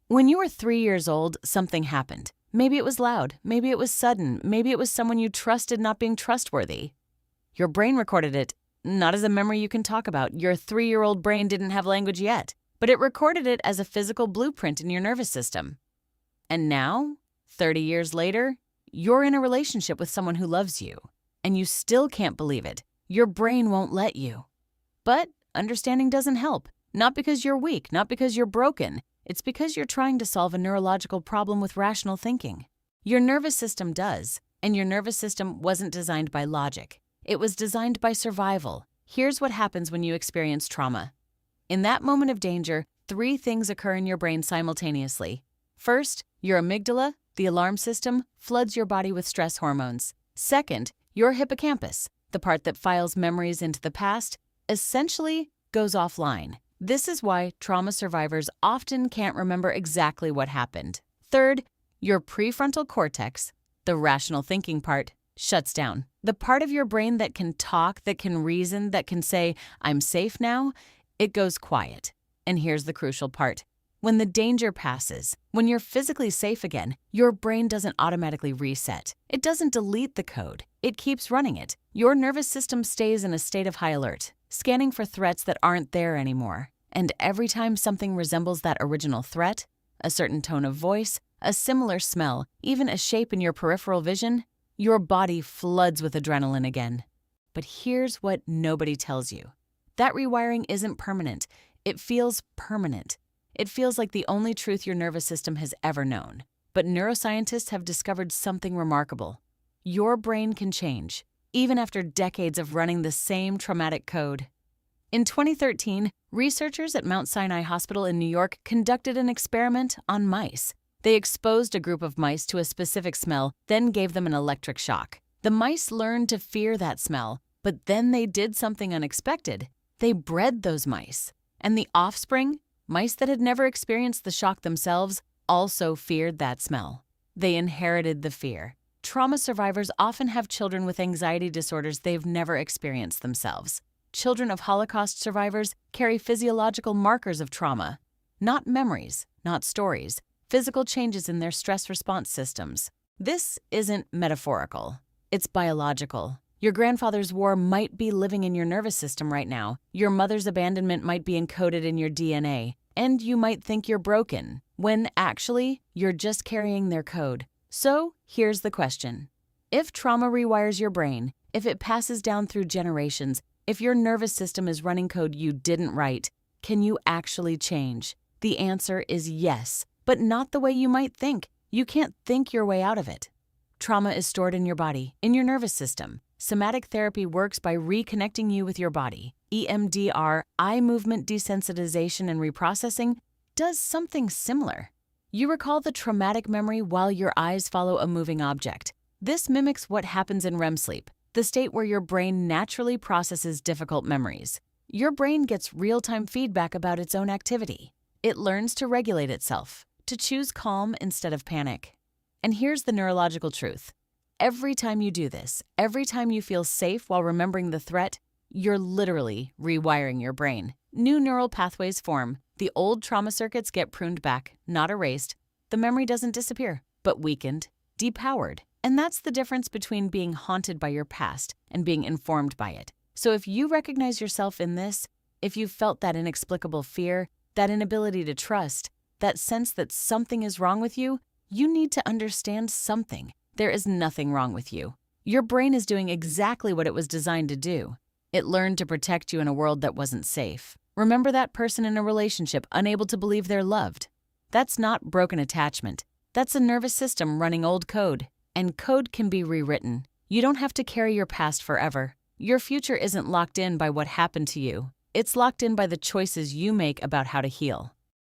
When you were 3 years old, something happened. Maybe it was loud, maybe it was sudden, maybe it was someone you trusted not being trustworthy. Your brain recorded it, not as a memory you can talk about. Your 3-year-old brain didn't have language yet, but it recorded it as a physical blueprint in your nervous system. And now, 30 years later, you're in a relationship with someone who loves you, and you still can't believe it. Your brain won't let you. But understanding doesn't help. Not because you're weak, not because you're broken. It's because you're trying to solve a neurological problem with rational thinking. Your nervous system does, and your nervous system wasn't designed by logic. It was designed by survival. Here's what happens when you experience trauma. In that moment of danger, 3 things occur in your brain simultaneously. First, your amygdala, the alarm system, floods your body with stress hormones. Second, your hippocampus, the part that files memories into the past, essentially goes offline. This is why trauma survivors often can't remember exactly what happened. Third, your prefrontal cortex, the rational thinking part, shuts down. The part of your brain that can talk, that can reason, that can say, "I'm safe now," it goes quiet. And here's the crucial part. When the danger passes, when you're physically safe again, your brain doesn't automatically reset. It doesn't delete the code. It keeps running it. Your nervous system stays in a state of high alert, scanning for threats that aren't there anymore. And every time something resembles that original threat, a certain tone of voice, a similar smell, even a shape in your peripheral vision, your body floods with adrenaline again. But here's what nobody tells you. That rewiring isn't permanent. It feels permanent. It feels like the only truth your nervous system has ever known. But neuroscientists have discovered something remarkable. Your brain can change, even after decades of running the same traumatic code. In 2013, researchers at Mount Sinai Hospital in New York conducted an experiment on mice. They exposed a group of mice to a specific smell, then gave them an electric shock. The mice learned to fear that smell, but then they did something unexpected. They bred those mice. And the offspring, mice that had never experienced the shock themselves, also feared that smell. They inherited the fear. Trauma survivors often have children with anxiety disorders they've never experienced themselves. Children of Holocaust survivors carry physiological markers of trauma. Not memories, not stories, physical changes in their stress response systems. This isn't metaphorical. It's biological. Your grandfather's war might be living in your nervous system right now. Your mother's abandonment might be encoded in your DNA. And you might think you're broken, when actually, you're just carrying their code. So, here's the question. If trauma rewires your brain, if it passes down through generations, if your nervous system is running code you didn't write, can you actually change? The answer is yes, but not the way you might think. You can't think your way out of it. Trauma is stored in your body, in your nervous system. Somatic therapy works by reconnecting you with your body. EMDR, eye movement desensitization and reprocessing, does something similar. You recall the traumatic memory while your eyes follow a moving object. This mimics what happens in REM sleep, the state where your brain naturally processes difficult memories. Your brain gets real-time feedback about its own activity. It learns to regulate itself, to choose calm instead of panic. And here's the neurological truth. Every time you do this, every time you feel safe while remembering the threat, you're literally rewiring your brain. New neural pathways form. The old trauma circuits get pruned back, not erased. The memory doesn't disappear, but weakened, depowered. And that's the difference between being haunted by your past and being informed by it. So if you recognize yourself in this, if you've felt that inexplicable fear, that inability to trust, that sense that something is wrong with you, you need to understand something. There is nothing wrong with you. Your brain is doing exactly what it was designed to do. It learned to protect you in a world that wasn't safe. Remember that person in a relationship unable to believe they're loved? That's not broken attachment. That's a nervous system running old code. And code can be rewritten. You don't have to carry your past forever. Your future isn't locked in by what happened to you. It's locked in by the choices you make about how to heal.